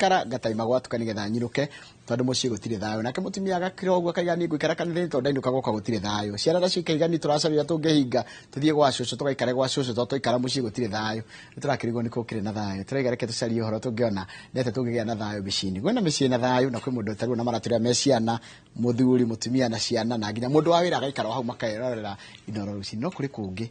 ngaikara ngataima gwatuka nigetha nyiruke tondu mucii gutire thayo nake mutumia agakira uguo akaiga ni ngwikara kanitha tondu ndainuka goka gutire thayo ciana nacio ikaigani turacaria tungihinga tuthie gwa cucu tugaikare gwa cucu tondu twaikara mucii gutire thayo niturakirigwo ni kukire na thayo turaiga reke tucarie uhoro tungiona nete tungigia na thayo micini gwina micii na thayo na kwi mundu taru na maraturia me ciana muthuri mutumia na ciana na nginya mundu wa wira agaikara hau makairorera inoro rucini no kuri kungi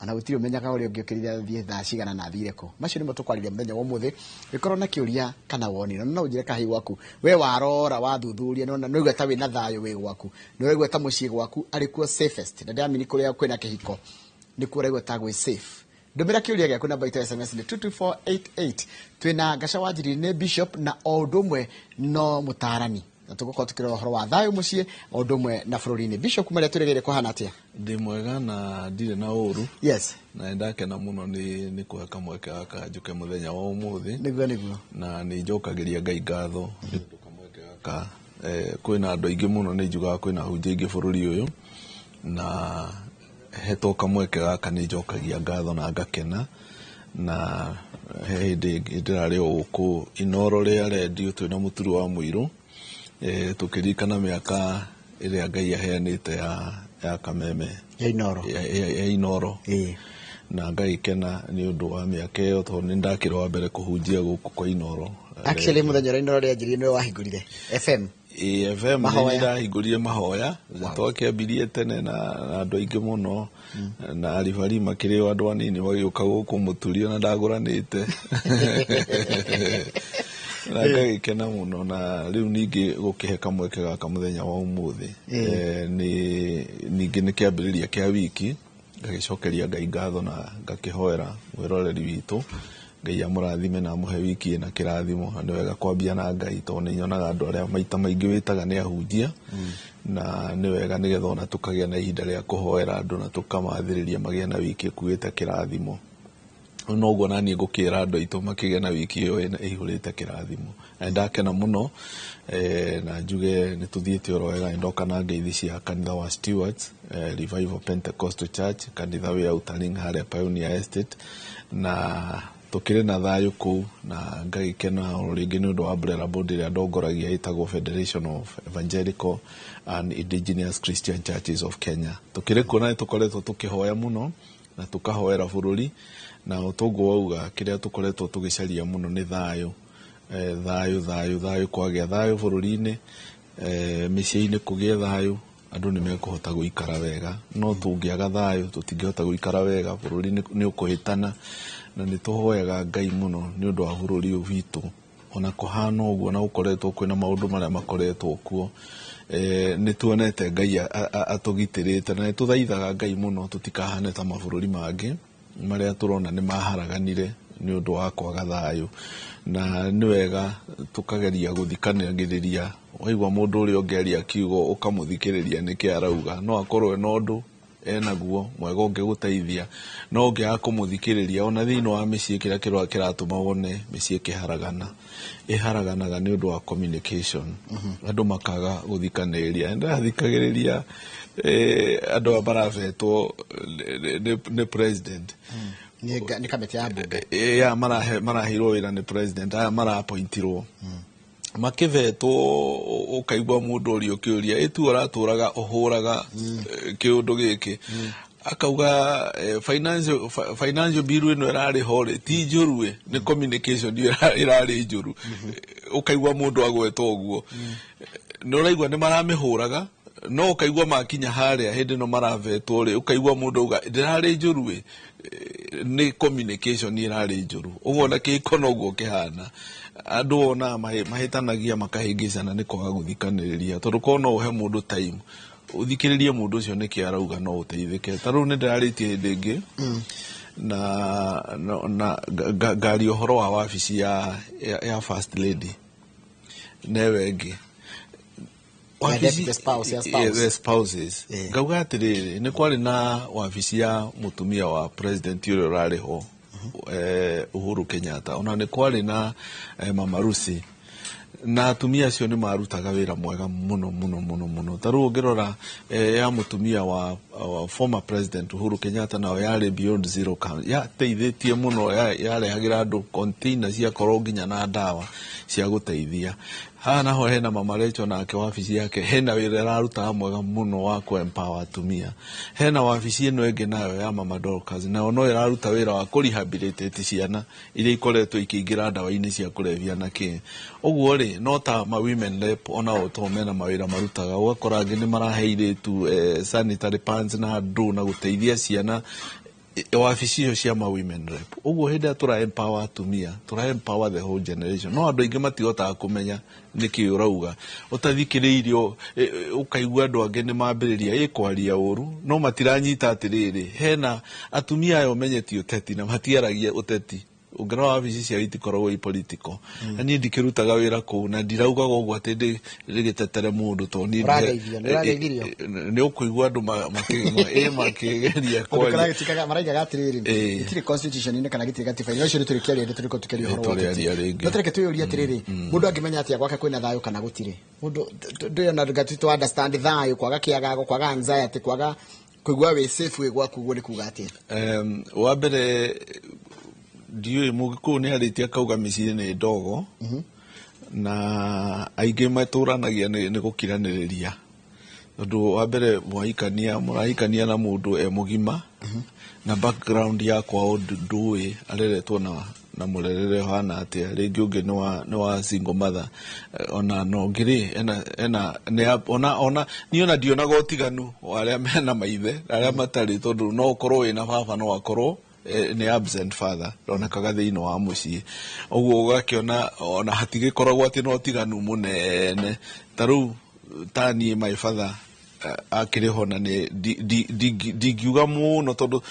ana gutiri umenyaga uri ungiukirira thie thaa cigana na thire ku macio nimo tukwariria muthenya wa muthi gikorwo na kiuria kana woni no njire kahii gwaku we warora wathuthuria no igwe ta wina thayo we gwaku no igwe ta mucii gwaku ari kuo safest na ndiamini kuria kwina kihiko ni kuo igwe ta gwe safe ndumira kiuria gyaku namba ito SMS ni 22488 twina Gaca Wanjiri ni bishop na odumwe no mutarani na tugukorwo tukirora horo wa thayo mucii odumwe na bururi-ini bishop maria turegeire kuhana atia ndi mwega na ndire na uru yes na ndakena muno ni kuheka mweke aka njuke muthenya wa umuthi niguo na ni njokagiria Ngai ngatho ni nduka mweke aka kwina andu aingi muno ni njugaga kwina hunjia ingi bururi uyu na hetoka mweke aka ni njokagia ngatho na ngakena na hindi ndirari uku inoro ria redio twina muturu wa muiru tukirikana miaka iria Ngai aheanite ya kameme ya inoro na Ngai kena ni undu wa miaka iyo tondu ni ndakirwa mbere kuhunjia guku kwa inoro actually muthenya inoro ria njiri ni wahingurire FM FM ni ndahingurire mahoya twakiambirie tene na andu aingi muno na aribari makiri andu anini bagiuka guku muturio na ndaguranite na Ngai kena muno na riu ningi gukiheka mweke gaka muthenya wa umuthi ningi ni kiambiriria kia wiki ngagicokeria Ngai ngatho na ngakihoera mwiroreri witu Ngai amurathime na muhe wiki na kirathimo ni wega kwambia na Ngai tondu ni nyonaga andu aria maita maingi witaga ni ahunjia na ni wega nigetha ona tukagia na ihinda ria kuhoera andu na tukamathiriria magia na wiki kuita kirathimo no guo nani ngukira andu aitu makige na wiki iyo ihurite kirathimo ndakena muno na njuge ni tuthiete oro wega ndoka na ngeithi cia kanitha wa Stewards Revival Pentecostal Church kanitha wa Utaling haria Pioneer Estate na tukire na thayo ku na Ngai kena ringi ni undu wa umbrella body ria ndongoragia itagwo Federation of Evangelical and Indigenous Christian Churches of Kenya tukire kuona tukoretwo tukihoya muno na tukahoera bururi na utongo wauga kiria tukoretwo tugicaria muno ni thayo thayo kwagia thayo bururi-ini micii-ini kugia thayo andu ni mekuhota guikara wega no tungiaga thayo tutingihota guikara wega bururi ni ukuhitana na ni tuhoyaga Ngai muno ni undu wa bururi uyu witu ona kuhana uguo na ukoretwo kwina maundu maria makoretwo kuo ni tuonete Ngai atugitirite na tuthaithaga Ngai muno tutikahane ta mabururi mangi maria turona ni maharaganire ni undu wa kwaga thayo na ni wega tukageria guthikanagiriria waigwa mundu uri ongeria kiugo ukamuthikiriria niki arauga no akorwe no ndu enaguo mwega ungiguteithia no ungiaga kumuthikiriria ona thiino wa micii kiria kiratuma wone micii iharaganaga ni undu wa communication andu makaga guthikaniria ndathikagiriria andu abaravetwo ni president ni kamiti ya bunge ya marahirwo wira ni president aya marapointirwo makivetwo ukaigwa mundu uri ukiuria itu uraturaga uhuraga kiundu giki akauga financial bill ino irari hore ti njurue ni communication irari njuru ukaigwa mundu agwetwo uguo no raigwa ni maramihuraga no ukaigwa makinya haria hindi no maravetwo ri ukaigwa mundu uga ndirari njurue ni communication irari njuru uguo na kikono uguo kihana andu ona mahitanagia makahingicana ni kwaga guthikaniria tondu kono uhe mundu time uthikiririe mundu ucio niki arauga no uteithike taru ni ndiraritie hindi ingi na ngari uhoro wa wabici ya first lady newengi the spouses ngauga atiriri ni kwari na wabici ya mutumia wa president uria urariho Uhuru Kenyatta ona ni kwari na Mama Rusi na atumia acio ni marutaga wira mwega muno taru ngirora ya mutumia wa former president Uhuru Kenyatta nayo yari Beyond Zero Count ya teithitie muno yarehagira andu container cia koro nginya na ndawa cia guteithia hana ho hena mama Rachel nake wabici yake hena wira raruta mwega muno wa ku empower atumia hena wabici ino enge nayo ya mama Dorcas nayo no iraruta wira wa ku rehabilitate ciana iria ikoretwo ikiingira ndawa-ini cia kurevia na ki uguo ri no ta ma women rep ona otomena mawira marutaga ugakora ngi ni maraheire tu sanitary pads na andu na guteithia ciana wabici cio cia ma women rep uguo hinda tura empower atumia tura empower the whole generation no andu ingi matigotaga kumenya niki urauga utathikiriirio ukaigua andu angi ni mambiriria ikwaria uru no matiranyita atiriri hena atumia ayo menyeti uteti na matiaragia uteti ungera wabici cia itikoragwo i political ani ndikirutaga wira ku na ndirauga gogo ati rigitetere mundu to ni ni ukuigua andu makigeria kwa kana gitikaga maraiga gatiriri itiri constitution ine kana gitiri gatifa ino cio turikiaria turiko tukiria horo ndatereke tuyuria atiriri mundu angimenya atia gwaka kwina thayo kana gutire mundu nduyona ngati to understand thayo kwaga kiagago kwaga anxiety kwaga kuigua we safe we gwaku gwo ni kuga atia wa mbere ndiyo mugiku ni aritia kauga miciri ni ndogo na aingi maturanagia ni gukiraniriria tondu wa mbere murahikania na mundu mugima na background yakwa ndui areretwo na murerere hana atia ringi ungi ni wa single mother ona no ngiri ona niona ndiona gotiganu aria mena maithe aria matari tondu no ukorwo wina baba no akorwo ni absent father ronekaga thiino wa mucii uguo ugakiona ona hatigikoragwo ati no tiganu munene taru tani my father akiriho na ni dingiuga muno tondu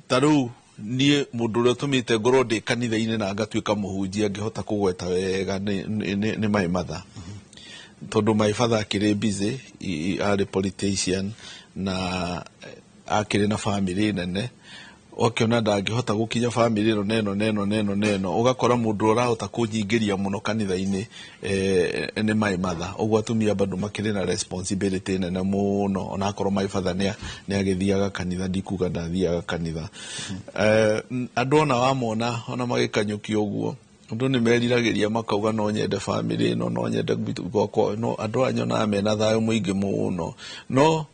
taru nie mundu uri tumite ngoro ndi kanitha-ini na ngatuika muhunjia ngihota kugweta wega ni my mother tondu my father akiri busy ari politician na akiri na family nene okiona ndangihota gukinya family ro neno ugakora mundu urahota kunyingiria muno kanitha-ini ni my mother uguo atumia bandu makiri na responsibility nene muno ona akorwo my father ni agithiaga kanitha ndikuga ndathiaga kanitha andu ona wamona ona magikanyukia uguo andu ni meriragiria makauga no nyende family no nyende gwako no andu anyona mena thayo muingi muno no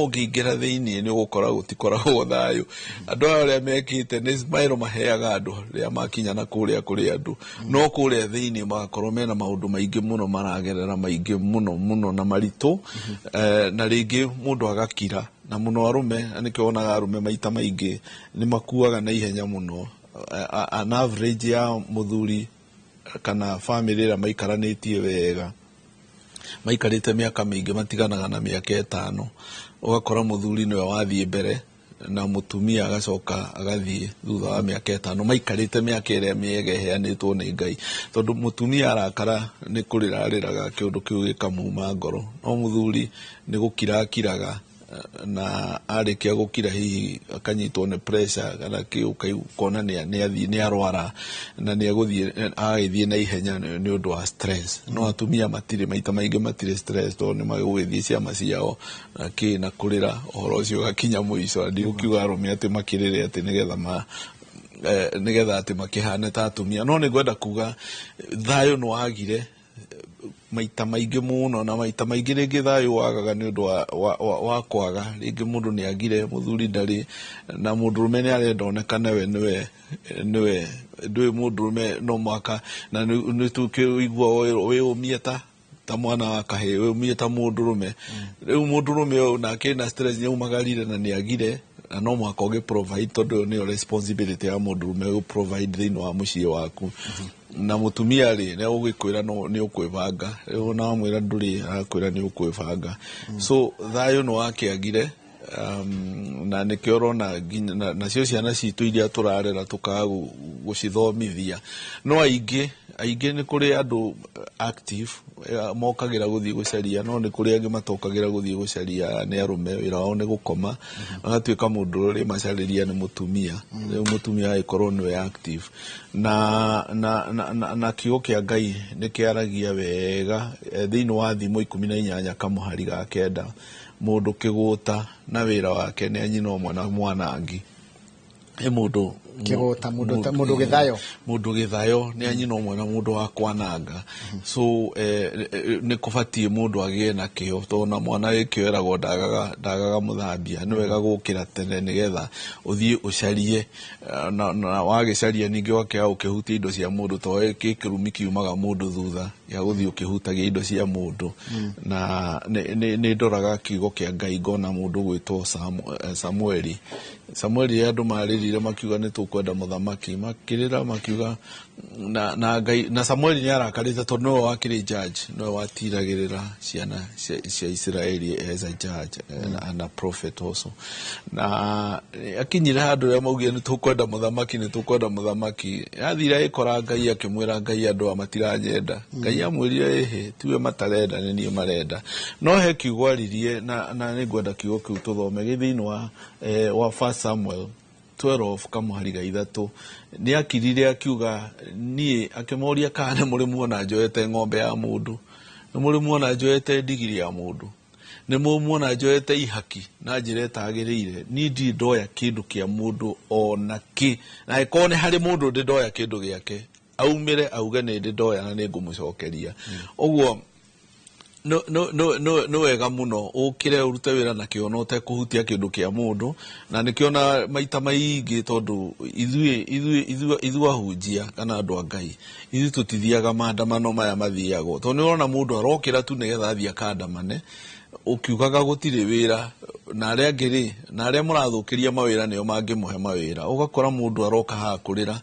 ungiingira thiini ni ugukora gutikoragwo thayo andu aria mekite ni smile maheaga andu ria makinya na kuria kuri andu no kuria thiini magakorwo mena maundu maingi muno maragerera maingi muno na maritu na ringi mundu agakira na muno arume nikionaga arume maita maingi ni makuaga na ihenya muno an average ya muthuri kana family ra maikaranitie wega maikarite miaka mingi matiganaga na miaka 5 ugakora muthuri niwe wathie mbere na mutumia agacoka agathie thutha wa miaka 5 maikarite miaka iria miega heanitwo ni Ngai tondu mutumia arakara ni kurira ariraga kiundu kiu gikamuma ngoro no muthuri ni gukira akiraga na arikia gukira hihi akanyitwo ni pressure kana kiu kona ni arwara na ni aguthie agithie na ihenya ni undu wa stress no atumia matire maita maingi matire stress to ni magugithie ciama ciao na kurira ohoro cio gakinya muico ndi ukiuga arume ati makirire ati nigetha ati makihane ta atumia no ni gwenda kuga thayo no agire maita maingi muno na maita maingi ringi thayo wagaga ni undu wa kwaga ringi mundu ni agire muthuri ndari na mundurume ni arendonekana we niwe ndui mundurume no mwaka na ni tukigwa we umieta ta mwana wa kahe we umieta mundurume riu mundurume na kena stress ni umagarire na ni agire na no mwaka uge provide tondu ni responsibility ya mundurume u provide thini wa mucii waku na mutumia ri ne ugikwira no ni ukwibanga riu na mwira nduri akwira ni ukwibanga so thayo no akiagire na nikĩoro na cio ciana citũ iria tũrarera tũkaga gũcithomithia no aingĩ nĩ kũrĩ andũ active mokagira gũthiĩ gũcaria no nĩ kũrĩ angĩ matokagira gũthiĩ gũcaria nĩ arume wĩra wao nĩ gũkoma agatuĩka mũndũ ũrĩa macarĩria nĩ mũtumia rĩu mũtumia agĩkorwo nĩwe active na kiugo kĩa Ngai nĩ kĩaragia wega thĩinĩ wa thimo 18 kamũhari ga 9 mũndũ kĩgũta na wĩra wake nĩ anyina ũmwe na mwanangi mũndũ kĩgũta mũndũ gĩthayo nĩ anyina ũmwe na mũndũ wa kwananga so nĩ kũbatie mũndũ agĩe na kĩo tondũ mwana gĩkĩoeragwo ndagaga mũthambia nĩ wega gũkĩra tene nĩgetha ũthiĩ ũcarie na wagĩcaria ningĩ wakĩaga ũkĩhutia indo cia mũndũ tondũ kĩrumi kiumaga mũndũ thutha ya gũthiĩ ũkĩhutagia indo cia mũndũ na nĩ ndoraga kiugo kĩa Ngai ngona mũndũ gwĩtwo Samueli andũ marĩrire makiuga nĩ tũkwenda mũthamaki makĩrĩra makiuga na Ngai na Samueli nĩ arakarĩte tondũ nĩwe wakĩrĩ judge nĩwe watiragĩrĩra ciana cia Israeli as a judge and a prophet also na akinyire handũ ya maugire nĩ tũkwenda mũthamaki yathira ĩkora Ngai akĩmwĩra Ngai andũ matiranyenda Ngai amwĩrire ehe tiwe matarenda nĩ niĩ marenda no he kiugo aririe na nĩ ngwenda kiugo kĩu tũthome gĩthĩinĩ wa 1 Samuel 12 kamũhari ga 3 nĩ akirire akiuga niĩ akĩmoria kana mũrĩ muona njoete ng'ombe ya mũndũ nĩ mũrĩ muona njoete ndigiri ya mũndũ nĩ muona njoete ihaki na njĩra ĩtagĩrĩire niĩ ndi ndoya kĩndũ kĩa mũndũ ona kĩ na ĩkorwo nĩ harĩ mũndũ ndi ndoya kĩndũ gĩake aumire auge nĩ ndi ndoya na nĩ ngũmũcokeria ũguo no wega mũno ũkire ũrute wĩra na kĩo no ũtekũhutia kĩndũ kĩa mũndũ na nĩkĩona maita maingĩ tondũ ithuĩ ahunjia kana andũ a Ngai ithuĩ tũtithiaga maandamano maya mathiagwo tondũ nĩũrona mũndũ arokĩra tu nĩgetha athiĩ akandamane ukiugaga gũtirĩ wĩra na arĩa angĩ na arĩa mũrathũkĩria mawĩra nĩo mangĩmũhe mawĩra ugakora mũndũ aroka haha kũrĩra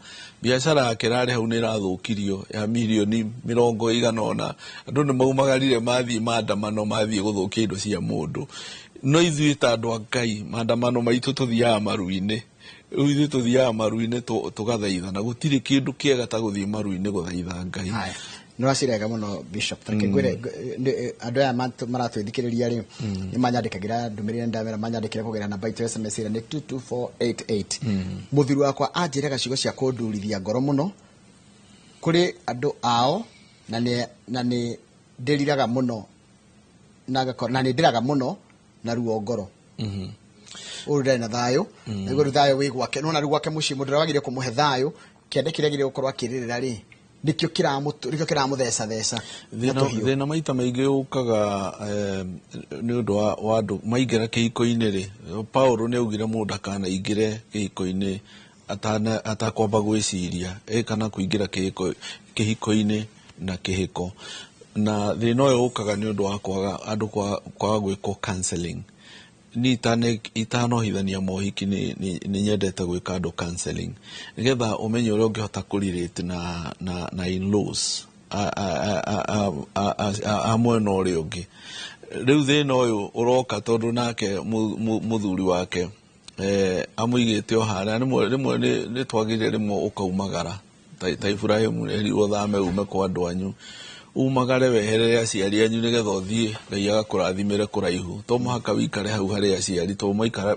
biacara yake rarĩ hau nĩ ĩrathũkirio ya milioni 100 andũ nĩ maumagarire mathiĩ maandamano mathiĩ gũthũkia indo cia mũndũ no ithuĩ ta andũ a Ngai maandamano maitũ tũthiaga maru-inĩ tũgathaitha na gũtirĩ kĩndũ kĩega ta gũthiĩ maru-inĩ gũthaitha Ngai no acirega muno Bishop takigwire andu aya maratwithikiriria ri ni manyandikagira ndumirire ndamera manyandikire kugera namba itu SMS ni 22488 muthiru wakwa anjiraga cigo cia kundurithia ngoro muno kuri andu ao na ni ndiriraga muno na ni ndiraga muno na ruo ngoro urire na thayo niguo thayo wi gwake no na ruo gwake muci mundu wagire kumuhe thayo kende kiregire gukorwa kiririra ri nikyo kiramutheca thina maita maingĩ ũkaga nĩ ũndũ wa andũ maingĩra kĩhiko-inĩ rĩ Paulo nĩ augire mũndũ akanaingĩre kĩhiko-inĩ atakwamba gwĩciria kana kũingĩra kĩhiko-inĩ na kĩhiko na thina ũyũ ũkaga nĩ ũndũ wa andũ kwaga gwĩkwo counseling ni itanohithania mohiki ni nyendete gwĩka andũ counseling nigetha umenye ũrĩa ũngĩhota kũrelate na in-laws a mwena ũrĩa ũngĩ rĩu thĩna ũyũ ũroka tondũ nake mũthuri wake amũigĩte o harĩa rĩmwe nĩ twagĩrĩire rĩmwe ũkaumagara ta Ibrahimu erirwo thame ume kwa andũ anyu umagare weherere aciari anyu nigetha ũthiĩ Ngai agakũrathimĩre kũraihu to mũhaka wĩikare hau harĩ aciari to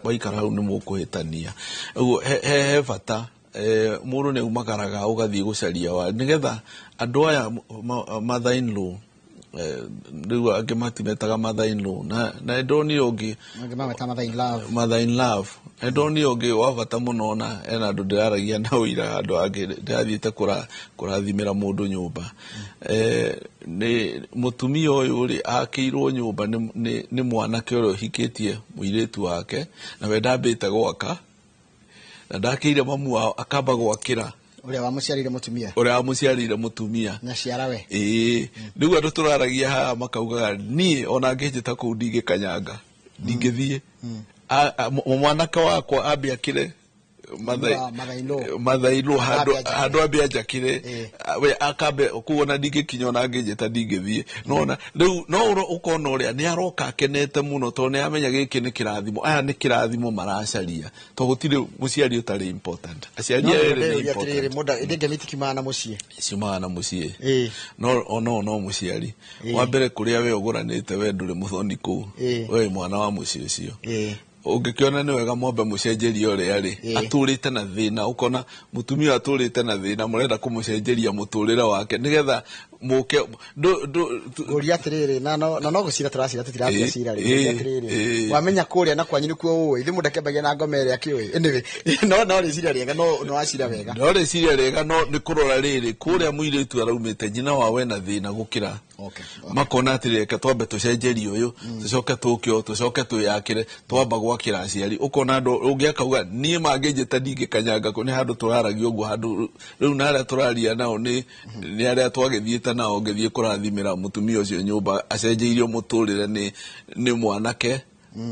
waikara hau nĩ mũkũhĩtania ũguo he bata mũndũ nĩ umagaraga ũgathiĩ gũcaria wa nigetha andũ aya mother in law rĩu angĩ matimetaga mother in law na ndoni ũngĩ mother in love ndoni ũngĩ wa bata mũno na ena andũ ndĩraragia na ũira andũ angĩ ndĩrathiĩte kũrathimĩra mũndũ nyũmba nĩ mũtumia ũyũ rĩ akĩirwo nyũmba nĩ mwanake ũrĩa ũhikĩtie mũirĩtu wake na we ndambĩte gwaka na ndakĩire mamu wao akamba gwakĩra uria wamuciarire mutumia na ciara we nĩguo andũ tũraragia haha makaugaga niĩ ona ngĩnjĩta kũu ndingĩkanyanga ndingĩthiĩ mwanake wakwa ambe akĩre mathailo handu ambe anjakire we akambe kuona ndingikinya ona ngijeta ndingithie nona riu no ukona uria ni aroka akenete muno to ni amenya giki ni kirathimo aya ni kirathimo maracaria to gutire muciari utari important aciari ere ni important muda ndenge mitikimana na mucie ciumaga na mucie no muciari wa mbere kuria we uguranite we nduri muthoni ku we mwana wa mucie ucio ungikiona ni wega mombe mucenjeria uria ri aturite na thina ukona mutumia aturite na thina murenda kumucenjeria muturire wake nigetha muke uria atiriri na no gucira turacira tutiratia cira ri atiriri wamenya kuria na kwanyu nikuo ui thimu ndakembagia na ngomere akiui anyway no ri cira riega no acira wega no ri cira riega no ni kurora riri kuria muiritu araumite nyina wawe na thina gukira makona atiriri ke twambe tucenjeria uyu tucoke tukio tucoke tuyakire twamba gwakira aciari ukona andu ungiakauga nie manginjita ndingikanyanga ko ni handu turaragia uguo handu riu na aria turaria nao ni aria twagithiite nao ngithie kurathimira mutumia ucio nyumba acenjeirio muturire ni mwanake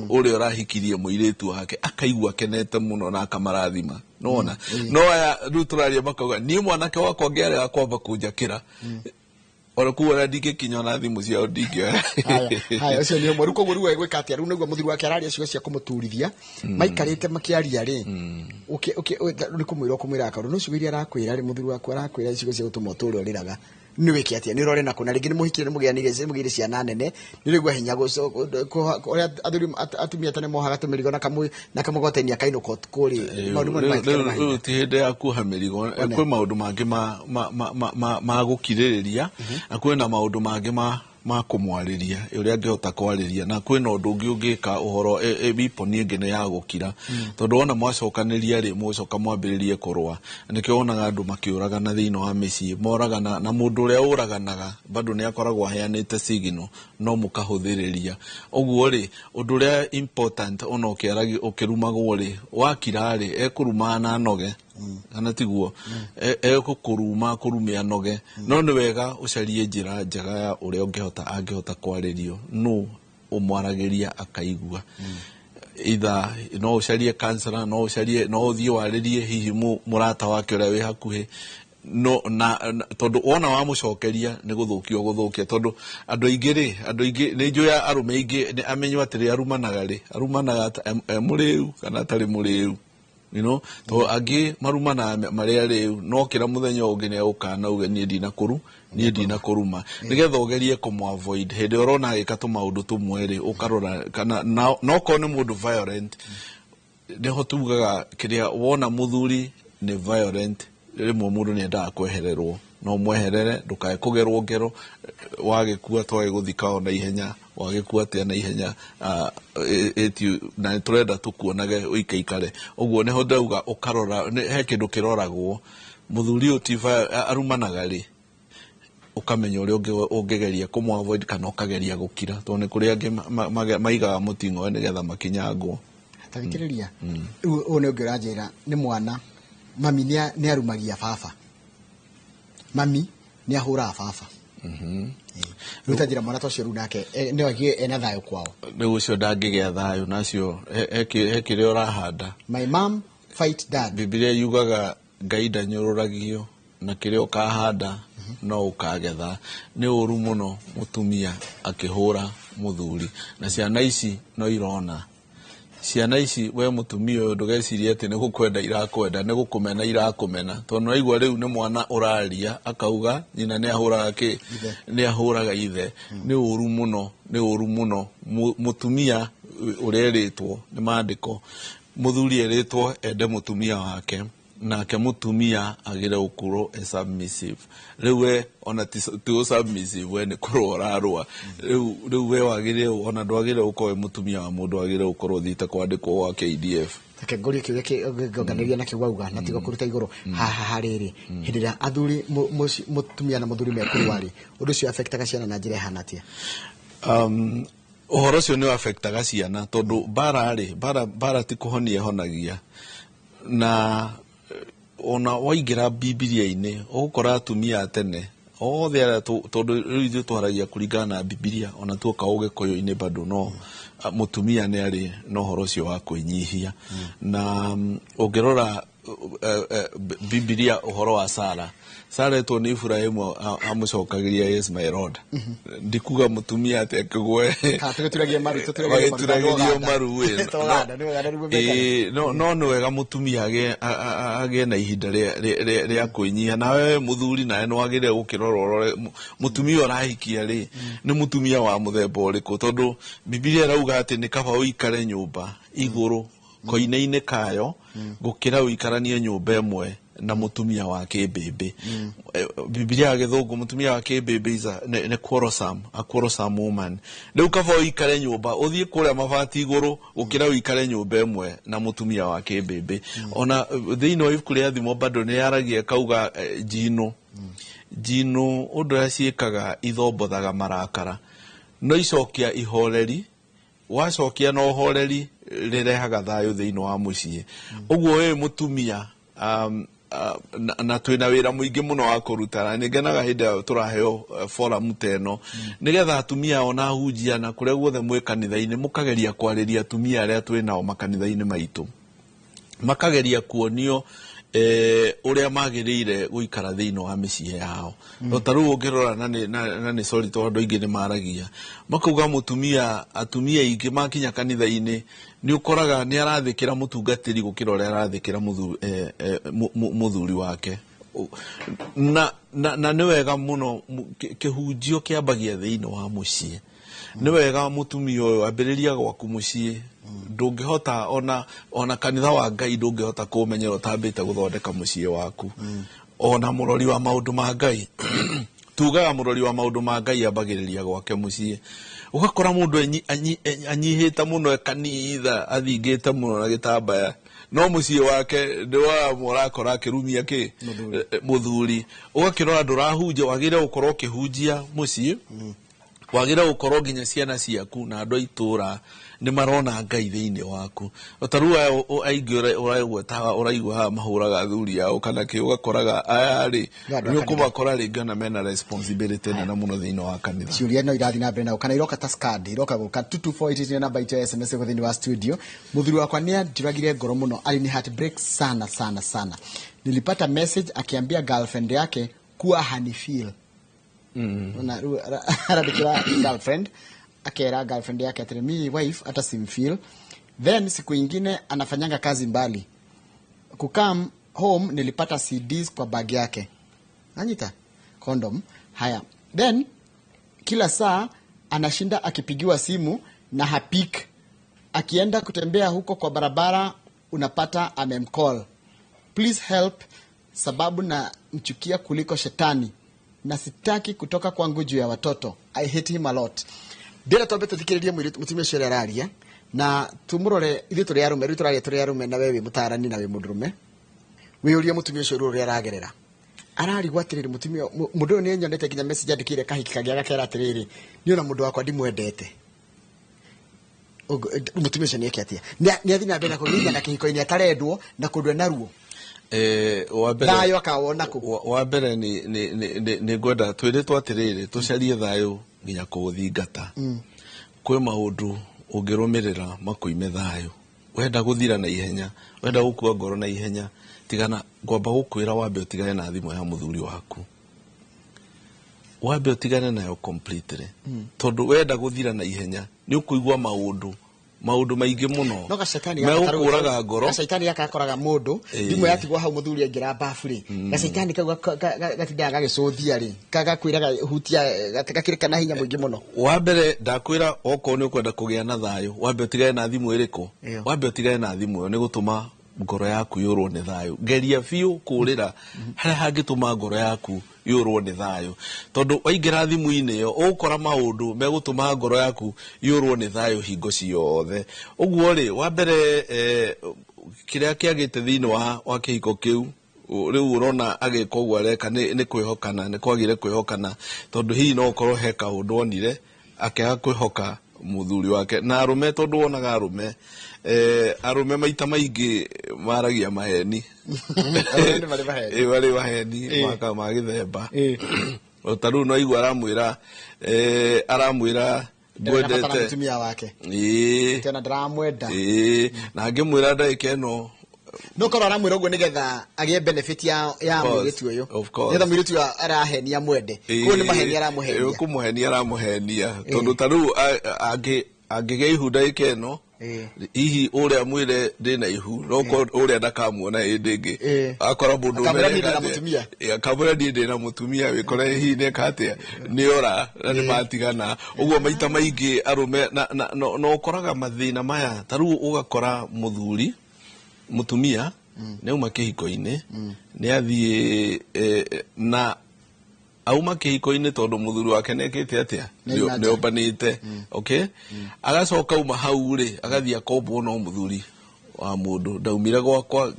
uria urahikirie muiritu wake akaigua kenete muno na akamarathima nona no aya riu turaria makauga nie mwanake wakwa ngiarega kwamba kunjakira ora kuwa ndingikinya na thimu cia ndingio haya ucio ni mweru koguo riu egwika atia riu niguo muthiri wake araria cio cia kumuturithia maikarite makiaria ri ni kumwira akaru no cigiria arakwira ri muthiri wake arakwira icigo cia gutuma uturi uriraga ni wiki atia ni rore na kuna ringi ni muhikire ni mugianire mugire ciana nene ni rigwa hinya uria atumia tane mohaga tumirigo na kamugotenia kaino kuri maundu riu ti hinde ya kuha mirigo kwi maundu mangi ma gukiririria na kwina maundu mangi ma kumwariria uria angihota kwariria na kwina undu ungi ungika uhoro bipo ni ngene ya gukira tondu ona mwacokaniria ri mucoka mwambiririe kurwa nikio onaga andu makiuragana thiino wa micii moragana na mundu uria uraganaga bado ni akoragwo aheanite signal no mukahuthiriria oguo ri undu uria important ona ukirumagwo ri wakira ri ekuruma na noge kana tiguo kuruma kurumia noge no ni wega ucarie njira njega ya uria angihota kwaririo no umwaragiria akaigua either no ucarie counselor no uthie waririe hihi murata wake uria wi hakuhi no na tondu ona wa mucokeria ni guthukia tondu andu aingi ni njuya arume aingi ni amenywa atiri arumanaga muriu kana tari muriu to agi marumana maria riu no kira muthenya ungi ni ukana uge nie ndina kuruma nigetha ugerie kumavoid hede urona agika maundu tumweri ukarora kana no kone mundu violent neho tugaga kiria wona muthuri ni violent rimwe mundu ni endaga kwehererwo no mweherere ndukae kugerwo ngero wagikua twae guthika ona ihenya wagikua atia na ihenya eti na turenda tukuonage uikaikare uguo neho ndauga ukarora he kindu kiroragwo muthuri utiva arumanaga ri ukamenya uria ungegeria kumwavoid kana ukageria gukira to ni kuria angi maigaga mutingo nigetha makinyangwo tathikiriria u ni ungiranjira ni mwana mami ni arumagia baba mami ni ahura baba rutajira mwana tocio ru nake ni ogie ena thayo kwao ni ucio ndangigea thayo nacio hekire urahanda my mom fight dad Biblia yugaga Ngai ndanyururagio na kire ukahanda no ukagetha ni uru muno mutumia akihura muthuri na ciana ici no irona ciana ici we mutumia uyu ndugecirie ati ni gukwenda irakwenda ni gukumena irakumena tondu aigua riu ni mwana uraria akauga nyina ni ahuraga ithe ni uru muno mutumia ureritwo ni maandiko muthuri eritwo ende mutumia wake nake mutumia agire ukuro submissive riwe ona ti submissive we ni kurora arwa riwe wagire ona ndwagire ukoe mutumia wa mundu agire ukoro thite kwandikwo wa KDF take ngori kiwe ngoganiria na kiwauga na tigo kuruta iguru hariri hindira athuri mutumia na muthuri mekurwari undu cio affectaga ciana na njira hanatia uhoro cio ni affectaga ciana tondu bara ti kuhonia honagia na ona waingira Biblia-ini ukora atumia tene othe ara tondu riu twaragia kuringana na Biblia ona tuoka Ugikuyu-ini bado no mutumia ni ari no horo ucio wa kwinyihia na ungirora Biblia uhoro wa Sara to ni Ibrahimu amucokagiria yes my lord ndikuga mutumia ate kugwe tuturagie maru no wega mutumia age na ihinda ria kwinyihia na wewe muthuri nawe no agire gukirora mutumia urahikia ri ni mutumia wa muthemba uriku tondu Biblia rauga ati ni kaba uikare nyumba iguru koine-ini kayo gukira uikaranie nyumba imwe na mutumia wa kibebe. Biblia ya Githungu mutumia wa kibebe ne quarrelsome woman. Riu kaba uikare nyumba uthie kuria mabati iguru gukira uikare nyumba imwe na mutumia wa kibebe. Ona thiini wa ibuku ria thimo bado ni yaragia kauga Jino undu aciikaga ithombothaga marakara no icokia ihoreri wacokia no horeri rirehaga thayo thiini wa mucii. Uguo we mutumia na twina wira muingi muno wa kurutana ningenaga hinda turaheo forum teno nigetha atumia ona hunjia na kuria guothe mwe kanitha-ini mukageria kwariria atumia aria twinao makanitha-ini maitu makageria kuonio uria magirire guikara thiini wa micii yao. Taru ungirora na ni sorry to andu ingi ni maragia makauga atumia ingi makinya kanitha-ini ni ukoraga ni arathikira mutungatiri gukira uria arathikira muthuri wake na ni wega muno kihunjio kiambagia thiini wa mucii. Ni wega mutumia uyu ambiriria gwaku mucii ndungihota ona kanitha wa Ngai ndungihota kumenyera utambite guthondeka mucii waku ona murori wa maundu ma Ngai tugaga murori wa maundu ma Ngai ambagiriria gwake mucii ugakora mundu anyihita muno kanitha athingite muno na gitambaya no mucii wake ndiwa murakora akirumia ki muthuri ugakirora ndurahunjia wagire gukorwo ukihunjia mucii wagira gukorwo nginya ciana ciaku na andu aitura ni marona Ngai thiini waku. Otarua aingi uraigua mahuraga thuri yao kana ki ugakoraga ayari ni ukubakora ringana mena responsibility na muno thiini wa kanitha. Ciuria no irathi na mbere na kana iroka ta skadi iroka guka 2248 ni namba ito SMS thiini wa studio. Muthuri wakwa ni andiragire ngoro muno ali ni heartbreak sana. Nilipata message akiambia girlfriend yake kuwa hanifeel. Na aradikira girlfriend akera girlfriend yake ati mi wife hata simfeel. Then siku ingine anafanyanga kazi mbali kukam home nilipata CDs kwa bag yake anyita condom haya. Then kila saa anashinda akipigiwa simu na hapik. Akienda kutembea huko kwa barabara unapata amemcall please help sababu na mchukia kuliko shetani na sitaki kutoka kwangu juu ya watoto. I hate him a lot. Bila tobe tuthikiririe mutumia chere araria na tumurore ithu turi arume na wewe mutarani na we mundurume wiyuria mutumia chere uri aragerera ararigwa atiriri mutumia mundu ni nyonete kinya message andikire kahiki kagia gakera atiriri ni ona mundu wakwa ndimwendete mutumia chere yake atia ni athina mbere kuginya na kihiko-ini atarendwo na kundwe naruo thayo akawona ku wa mbere ni gwenda twiritwo atiriri tucarie thayo nginya kuthingata kwi maundu ungirumirira makuime thayo wenda guthira na ihenya wenda gukua ngoro na ihenya tigana ngomba gukwira wambe utigane na thimu ya muthuri waku wambe utigane nayo completely tondu wenda guthira na ihenya ni ukuigwa maundu maingi muno no gashetani yakuraga ngoro gashetani yakakoraga mundu thimu yatigwo hau muthuri angira bafuri gashetani kau gatindaga gagicuthia ri kagakwiraga hutia gakirikana hinya muingi muno. Wa mbere ndakwira oko ni ukwenda kugia na thayo wambe utigane na thimu iriku wambe utigane na thimu yo ni gutuma ngoro yaku yurwo ni thayo geria fiu kurira haria hangituma ngoro yaku yurwo ni thayo tondu waingira thimu-ini yo ukora maundu megutuma ngoro yaku yurwo ni thayo hingo ciothe. Uguo ri wa mbere kiria kiagite thiini wa kihiko kiu riu urona agika uguo areka ni kwihokana ni kwagire kwihokana tondu hihi no ukorwo he kaundu onire akiaga kwihoka muthuri wake na arume tondu wonaga arume maita maingi maragia maheni bari baheni maka magithemba taru no igwa aramwira ndwendete mutumia wake tena ndramwenda na ngimwira ndaike no korora aramwira uguo nigetha agie benefit ya mwiritu uyu nigetha mwiritu arahenia mwende kuo ni mahenia aramuhenia kumuhenia aramuhenia tondu taru angige ihunda ike no hihi uria mwire ndina ihu no uria ndakamuona indingi akora mundu akamwira ndina mutumia wikore hihi nekatia ni ora na ni matigana uguo maita maingi arume no ukoraga mathina maya taru ugakora mutumia neuma kihiko-ini ni athie na auma kihiko-ini tondu muthuri wake nekite atia ni obanite okay agacoka uma hau ri agathia kombo no muthuri wa mundu ndaumire gwakwa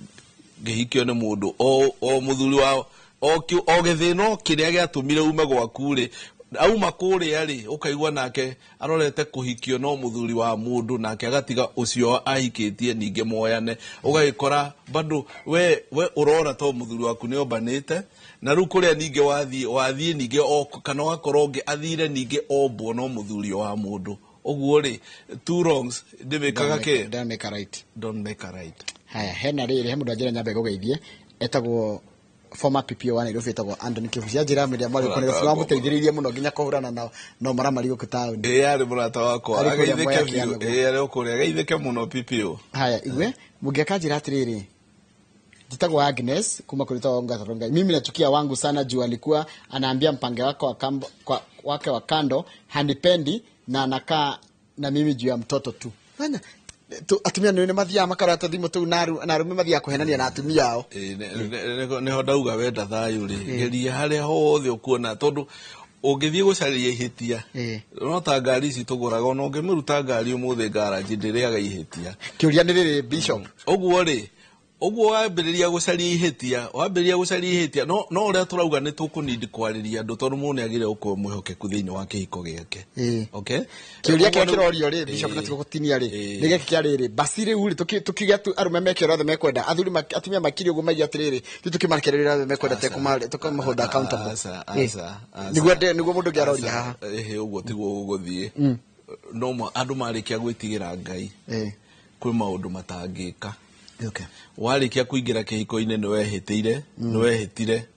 ngihikio ni mundu o muthuri wa o githino kiria giatumire ume gwaku ri auma kuria ri ukaigwa nake arorete kuhikio no muthuri wa mundu nake agatiga ucio ahikitie ninge moyane ugagikora bado we urora to muthuri waku ni obanite na ru kuria ninge wathie ninge kana wakoronge athire ninge ombo no muthuri wa mundu oguo ri two wrongs ndimekaga ke don't make a right haya hena riri he mundu ajira nyambe gugeithie etagwo former PPO wa Nairobi etagwo Anthony Kivucia njira media mari ko Nairobi wamuteithiririe muno nginya kuhurana na maramari guku town ari murata wako agaithike ari okuria agaithike muno PPO haya igwe mungeka njira atiriri jitagwo Agnes kuma kulita onga Rongai mimi nachukia wangu sana juu alikuwa anaambia mpange wake wa kando hanipendi na anakaa na mimi juu ya mtoto tu atumia ni mathia makarata thimo tu na rume mathia kuhenania na atumia ao ne ho ndauga wenda thayu ri geria haria hothe ukuona tondu ungithie gucaria ihitia no ta ngari ici tuguraga no ngimiruta ngari umuthe garage ndiriaga ihitia kiuria ni riri Bishop oguo ri oguo wambiriria gucaria ihitia no uria turauga ni tukunindi kwariria andu tondu mundu agire uko mwihokeku thiini wa kihiko giake okay kiuria kia kirorio ri Bishop na tugutinia ri nige kiariri basiri uri tukiga tu arume meke rothe mekwenda athuri atumia makiri uguo magi atiriri tukimarekerera rothe mekwenda te tukamhold accountable niguo mundu ngiaroria haha uguo tiguo guthie no andu marikia gwitigira Ngai kwi maundu matangika okay warikia kuingira kihiko-ini ni wehitire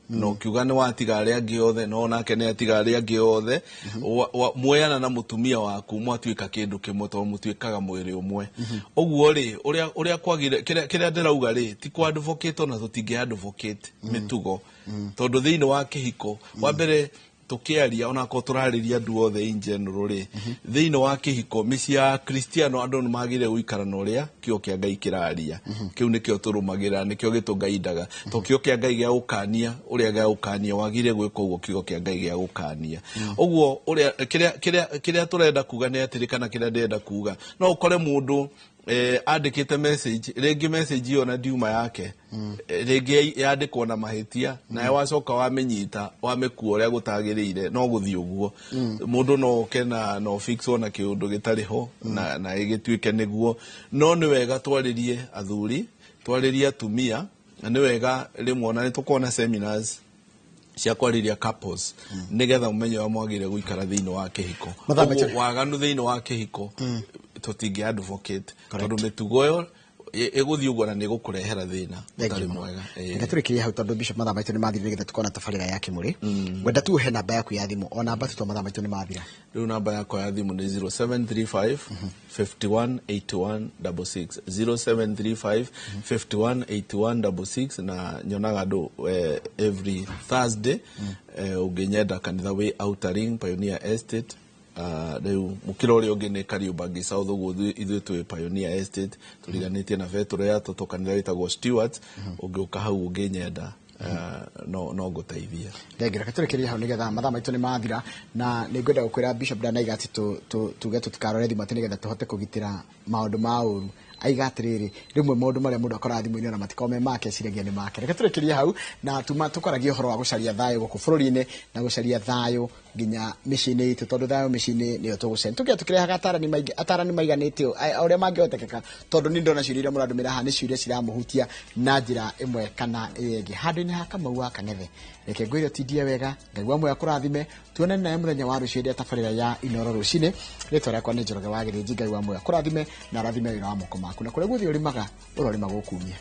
no kiuga ni watiga aria angi othe no nake ni atiga aria angi othe muoyana na mutumia waku mwatuika kindu kimwe to mutuikaga mwiri umwe oguo ri uria kwagire kiria ndirauga ri ti kwa advocate na tutingi advocate mitugo tondu thiini wa kihiko wa mbere tukiaria ona ko turariria andu othe in general ri thiini wa kihiko misia Kristiano andu magire uikara no ria kio kia Ngai kiraria kiu nikio turumagira nikio gitungaidaga to kio kia Ngai gia ukania uria gia ukania wagire gwika uguo kio kia Ngai gia ukania oguo uria kiria turenda kuga ni atirikana kiria ndenda kuga no ukore mundu andikite message regi message yo na diuma yake regi yandikwo na mahitia na wacoka wamenyita wamekuo ria gutagirire no guthi uguo mundu no kena no fix ona kiundu gitari ho na igituike niguo no ni wega twaririe athuri twaririe atumia na ni wega rimwe ona ni tukona seminars cia kwariria couples nigetha umenye wa mwagire guikara thiini wa kihiko waganu thiini wa kihiko tutingi advocate tondu mitugo yo iguthi uguo na nigukurehera thina utari mwega ngaturikiria hau tondu Bishop mathaa maitu ni mathire getha tukona tabarira ya kimuri wenda tu he namba yaku ya thimu ona namba tu mathaa maitu ni mathira riu namba yakwa ya thimu ni 0735 518166 0735 518166 na nyonaga andu every Thursday unginyenda kanitha wi Outering Pioneer Estate riu mukiro uri ungi ni Kariubangi South uguo ithu twi Pioneer Estate turiganitie na vetro ya tutokanira witagwo Stewards ungiuka hau unginyenda no guteithia ndengira katurikiria hau nigetha mathaa maitu ni mathira na ningwenda gukwira Bishop Danaiga ati tuge tutikarore thimu ati nigetha tuhote kugitira maundu ma uru aiga atiriri rimwe maundu maria mundu akora thimu-ini ona matikome make ciragia ni make reke turikiria hau na tuma tukoragia uhoro wa gucaria thayo guku bururi-ini na gucaria thayo nginya micini itu tondu thayo micini niyo tugucen tukia tukirehaga atarani maiganite uria mangiotekeka tondu ni ndona ciuria muradumira ha ni ciuria ciramuhutia na njira imwe kana igi handu-ini ha Kamau wa Kang'ethe reke ngwire tindie wega Ngai wa muoyo akurathime tuonane naye muthenya wa rucio ndia tabarira ya Inoro rucini ritwa riakwa ni Njoroge wa Githĩnji Ngai wa muoyo akurathime na arathime wĩra wa moko maku na kuria guthii urimaga urorima gukumia.